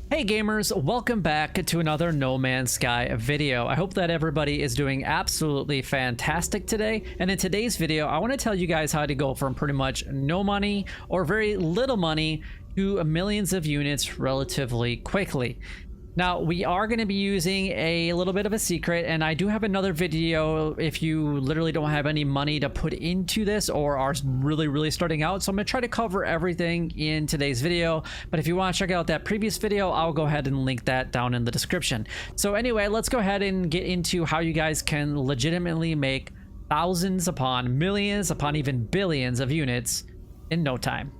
Hey gamers, welcome back to another No Man's Sky video. I hope that everybody is doing absolutely fantastic today. And in today's video, I want to tell you guys how to go from pretty much no money or very little money to millions of units relatively quickly. Now, we are going to be using a little bit of a secret, and I do have another video if you literally don't have any money to put into this or are really starting out. So I'm going to try to cover everything in today's video, but if you want to check out that previous video, I'll go ahead and link that down in the description. So anyway, let's go ahead and get into how you guys can legitimately make thousands upon millions upon even billions of units in no time.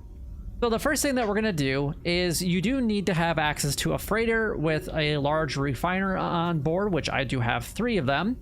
So the first thing that we're going to do is you do need to have access to a freighter with a large refiner on board, which I do have 3 of them,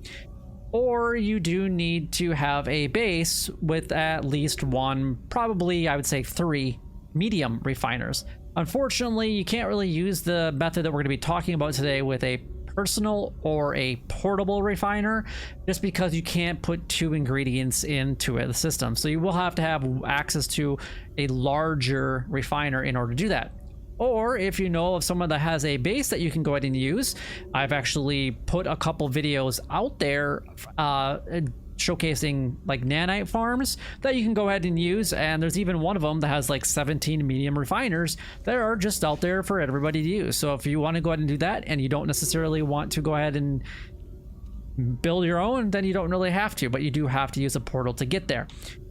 or you do need to have a base with at least one, probably I would say 3 medium refiners. Unfortunately, you can't really use the method that we're going to be talking about today with a personal or a portable refiner, just because you can't put 2 ingredients into the system. So you will have to have access to a larger refiner in order to do that. Or if you know of someone that has a base that you can go ahead and use, I've actually put a couple videos out there showcasing like nanite farms that you can go ahead and use, and there's even one of them that has like 17 medium refiners that are just out there for everybody to use. So if you want to go ahead and do that and you don't necessarily want to go ahead and build your own, then you don't really have to, but you do have to use a portal to get there.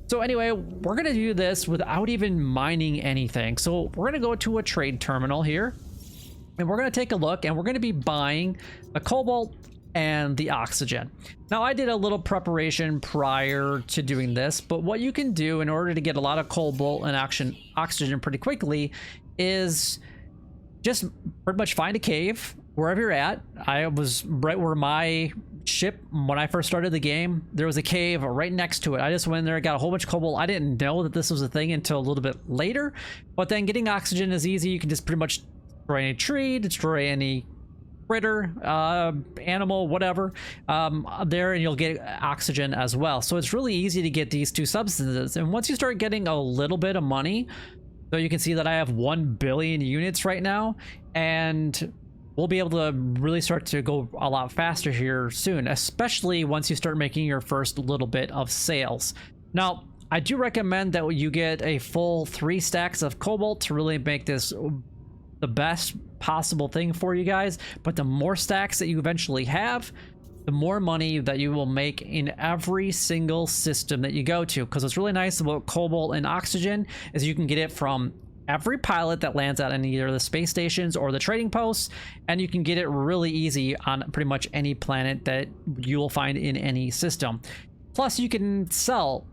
So anyway, we're going to do this without even mining anything. So we're going to go to a trade terminal here, and we're going to take a look, and we're going to be buying the cobalt and the oxygen. Now, I did a little preparation prior to doing this, but what you can do in order to get a lot of cobalt and oxygen pretty quickly is just pretty much find a cave wherever you're at. I was right where my ship, when I first started the game, there was a cave right next to it. I just went in there, got a whole bunch of cobalt. I didn't know that this was a thing until a little bit later, but then getting oxygen is easy. You can just pretty much destroy any tree, destroy any critter, animal, whatever, there, and you'll get oxygen as well. So it's really easy to get these 2 substances. And once you start getting a little bit of money, so you can see that I have 1 billion units right now, and we'll be able to really start to go a lot faster here soon, especially once you start making your first little bit of sales. Now, I do recommend that you get a full 3 stacks of cobalt to really make this the best possible thing for you guys. But the more stacks that you eventually have, the more money that you will make in every single system that you go to. Because what's really nice about cobalt and oxygen is you can get it from every pilot that lands out on either the space stations or the trading posts, and you can get it really easy on pretty much any planet that you will find in any system. Plus, you can sell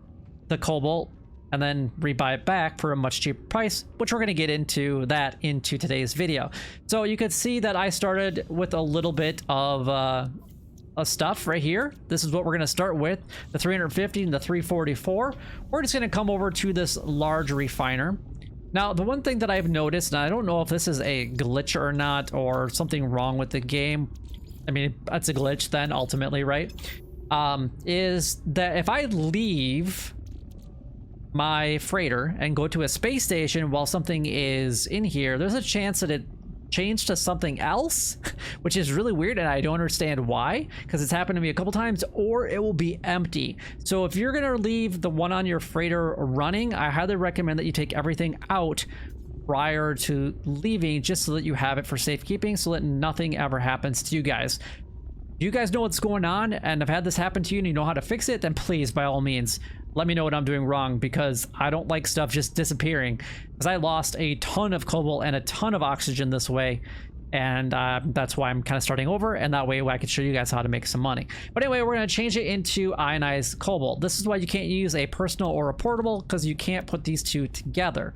the cobalt and then rebuy it back for a much cheaper price, which we're going to get into that into today's video. So you could see that I started with a little bit of stuff right here. This is what we're going to start with, the 350 and the 344. We're just going to come over to this large refiner. Now, the one thing that I've noticed, and I don't know if this is a glitch or not, or something wrong with the game, I mean, that's a glitch then ultimately, right? Is that if I leave my freighter and go to a space station while something is in here, there's a chance that it changed to something else, which is really weird, and I don't understand why, because it's happened to me a couple times, or it will be empty. So if you're gonna leave the one on your freighter running, I highly recommend that you take everything out prior to leaving, just so that you have it for safekeeping, so that nothing ever happens to you guys. If you guys know what's going on and have had this happen to you and you know how to fix it, then please, by all means, let me know what I'm doing wrong, because I don't like stuff just disappearing, because I lost a ton of cobalt and a ton of oxygen this way, and that's why I'm kind of starting over, and that way I can show you guys how to make some money. But anyway, we're going to change it into ionized cobalt. This is why you can't use a personal or a portable, because you can't put these 2 together.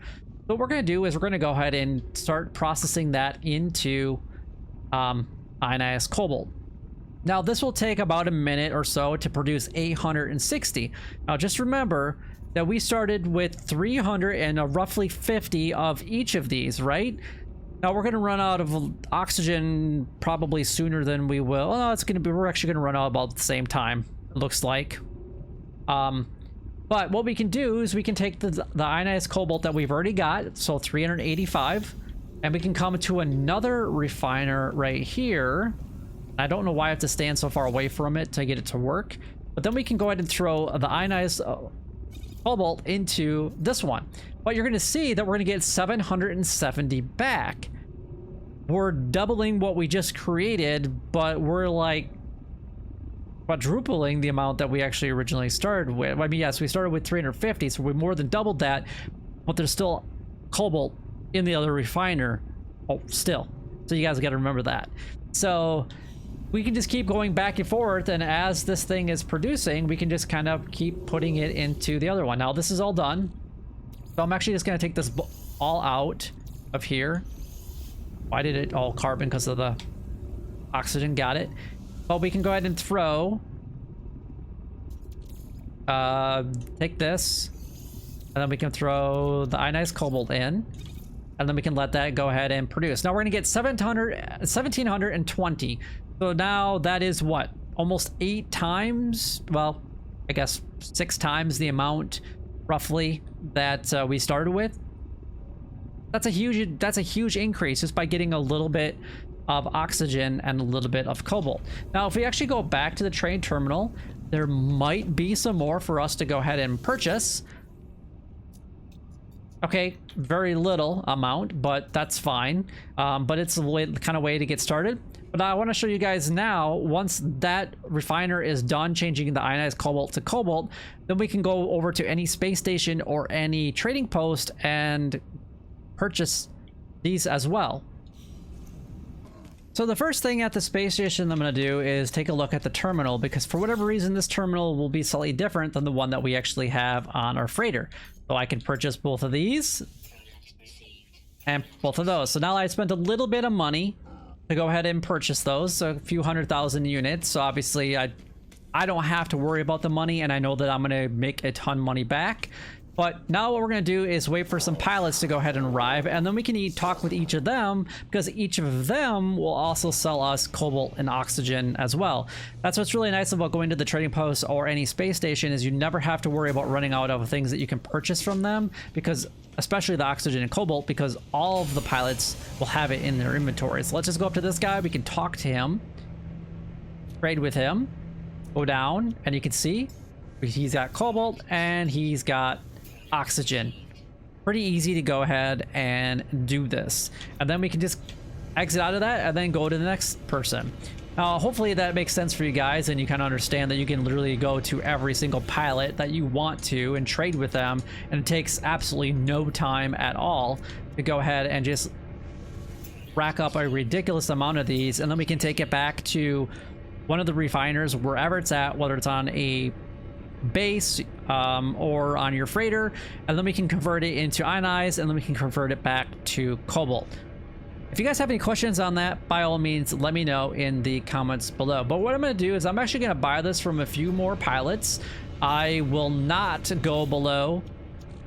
So what we're going to do is we're going to go ahead and start processing that into ionized cobalt. Now, this will take about a minute or so to produce 860. Now, just remember that we started with 300 and roughly 50 of each of these, right? Now, we're going to run out of oxygen probably sooner than we will. Oh, it's going to be, we're actually going to run out about the same time, it looks like. But what we can do is we can take the ionized cobalt that we've already got, so 385, And we can come to another refiner right here. I don't know why I have to stand so far away from it to get it to work. But then we can go ahead and throw the ionized cobalt into this one. But you're going to see that we're going to get 770 back. We're doubling what we just created, but we're like quadrupling the amount that we actually originally started with. I mean, yes, we started with 350, so we more than doubled that, but there's still cobalt in the other refiner. Oh, still. So you guys got to remember that. So we can just keep going back and forth, and as this thing is producing, we can just kind of keep putting it into the other one. Now this is all done, so I'm actually just going to take this all out of here. Why did it all carbon? Because of the oxygen. Got it. But we can go ahead and throw take this, and then we can throw the ionized cobalt in, and then we can let that go ahead and produce. Now we're gonna get 1720. So now that is what, almost 8 times, well, I guess 6 times the amount roughly that we started with. That's a huge increase just by getting a little bit of oxygen and a little bit of cobalt. Now if we actually go back to the trade terminal, there might be some more for us to go ahead and purchase. Okay, very little amount, but that's fine. But it's the kind of way to get started. But I want to show you guys now, once that refiner is done changing the ionized cobalt to cobalt, then we can go over to any space station or any trading post and purchase these as well. So the first thing at the space station I'm going to do is take a look at the terminal, because for whatever reason this terminal will be slightly different than the one that we actually have on our freighter. So I can purchase both of these and both of those. So now I spent a little bit of money to go ahead and purchase those, so a few 100,000 units. So obviously I don't have to worry about the money, and I know that I'm going to make a ton of money back. But now what we're going to do is wait for some pilots to go ahead and arrive, and then we can talk with each of them, because each of them will also sell us cobalt and oxygen as well. That's what's really nice about going to the trading post or any space station, is you never have to worry about running out of things that you can purchase from them, because especially the oxygen and cobalt, because all of the pilots will have it in their inventory. So let's just go up to this guy. We can talk to him, trade with him, go down, and you can see he's got cobalt and he's got oxygen. Pretty easy to go ahead and do this, and then we can just exit out of that and then go to the next person. Now hopefully that makes sense for you guys, and you kind of understand that you can literally go to every single pilot that you want to and trade with them, and it takes absolutely no time at all to go ahead and just rack up a ridiculous amount of these, and then we can take it back to one of the refiners wherever it's at, whether it's on a base or on your freighter, and then we can convert it into ionized, and then we can convert it back to cobalt. If you guys have any questions on that, by all means let me know in the comments below. But what I'm going to do is I'm actually going to buy this from a few more pilots. I will not go below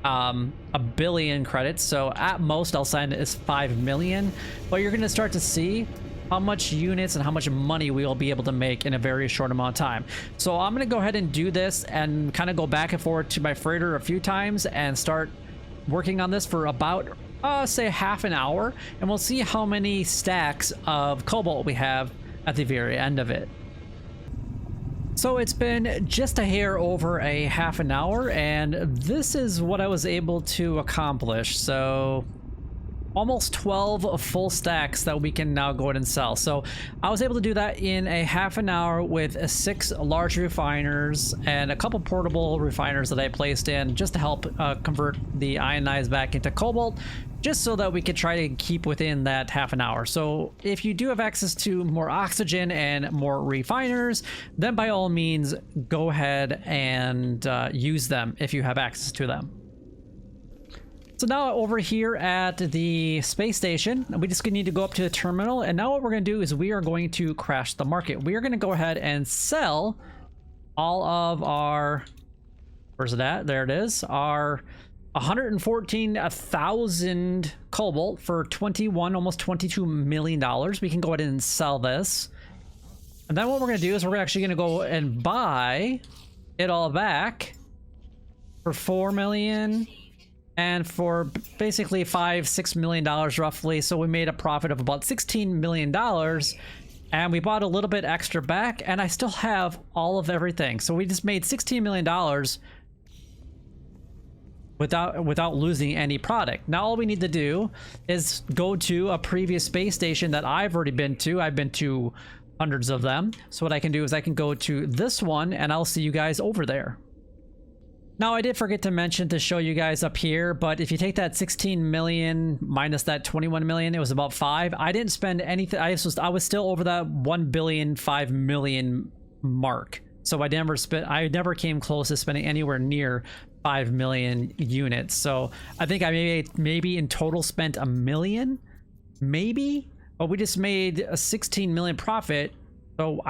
a billion credits, so at most I'll sign it as 5 million, but you're going to start to see how much units and how much money we will be able to make in a very short amount of time. So I'm going to go ahead and do this and kind of go back and forth to my freighter a few times and start working on this for about say half an hour, and we'll see how many stacks of cobalt we have at the very end of it. So it's been just a hair over a half an hour, and this is what I was able to accomplish. So almost 12 full stacks that we can now go ahead and sell. So I was able to do that in a half an hour with 6 large refiners and a couple portable refiners that I placed in just to help convert the ionized back into cobalt, just so that we could try to keep within that half an hour. So if you do have access to more oxygen and more refiners, then by all means go ahead and use them if you have access to them. So now over here at the space station, we just need to go up to the terminal, and now what we're going to do is we are going to crash the market. We are going to go ahead and sell all of our, where's it at? There it is, our 114,000 cobalt for 21, almost $22 million. We can go ahead and sell this. And then what we're going to do is we're actually going to go and buy it all back for 4 million and for basically $5-6 million roughly. So we made a profit of about $16 million, and we bought a little bit extra back, and I still have all of everything. So we just made $16 million without losing any product. Now all we need to do is go to a previous space station that I've already been to. I've been to hundreds of them. So what I can do is I can go to this one, and I'll see you guys over there. Now I did forget to mention to show you guys up here, but if you take that 16 million minus that 21 million, it was about 5. I didn't spend anything. I was still over that 1 billion 5 million mark. So I never came close to spending anywhere near 5 million units. So I think I maybe in total spent $1 million, maybe, but we just made a 16 million profit. So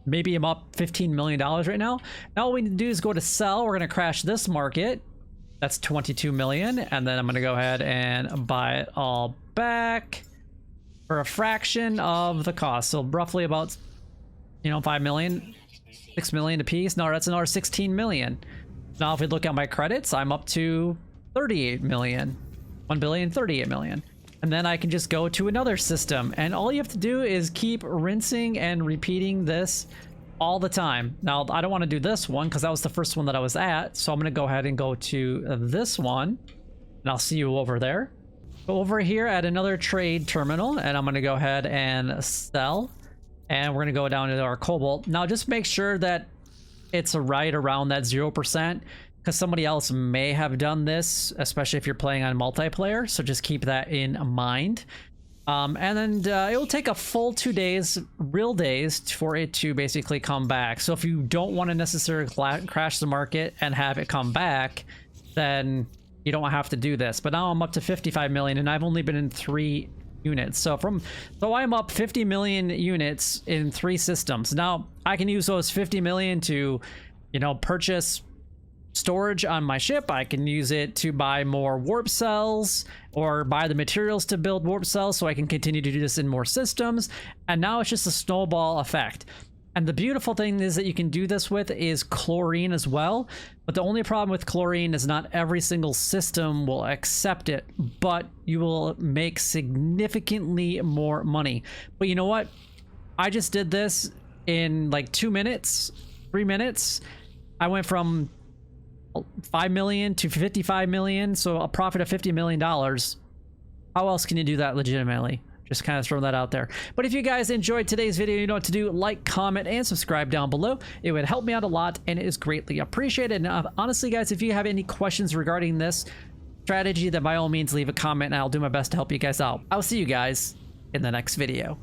maybe I'm up $15 million right now. Now all we need to do is go to sell. We're going to crash this market. That's 22 million. And then I'm going to go ahead and buy it all back for a fraction of the cost. So roughly about, 5 million, 6 million a piece. No, that's another 16 million. Now, if we look at my credits, I'm up to 38 million, 1 billion, 38 million. And then I can just go to another system, and all you have to do is keep rinsing and repeating this all the time. Now, I don't want to do this one because that was the first one that I was at. So I'm going to go ahead and go to this one, and I'll see you over there. Go over here at another trade terminal, and I'm going to go ahead and sell. And we're going to go down to our cobalt. Now, just make sure that it's right around that 0%, because somebody else may have done this, especially if you're playing on multiplayer. So just keep that in mind. And then it will take a full 2 days, real days, for it to basically come back. So if you don't want to necessarily crash the market and have it come back, then you don't have to do this. But now I'm up to 55 million, and I've only been in 3 units. So I'm up 50 million units in 3 systems. Now I can use those 50 million to, purchase storage on my ship. I can use it to buy more warp cells or buy the materials to build warp cells, so I can continue to do this in more systems. And now it's just a snowball effect. And the beautiful thing is that you can do this with is chlorine as well. But the only problem with chlorine is not every single system will accept it, but you will make significantly more money. But you know what? I just did this in like 2 minutes, 3 minutes. I went from 5 million to 55 million, so a profit of $50 million. How else can you do that legitimately? Just kind of throw that out there. But if you guys enjoyed today's video, you know what to do. Like, comment, and subscribe down below. It would help me out a lot, and it is greatly appreciated. And honestly, guys, if you have any questions regarding this strategy, then by all means leave a comment, and I'll do my best to help you guys out. I'll see you guys in the next video.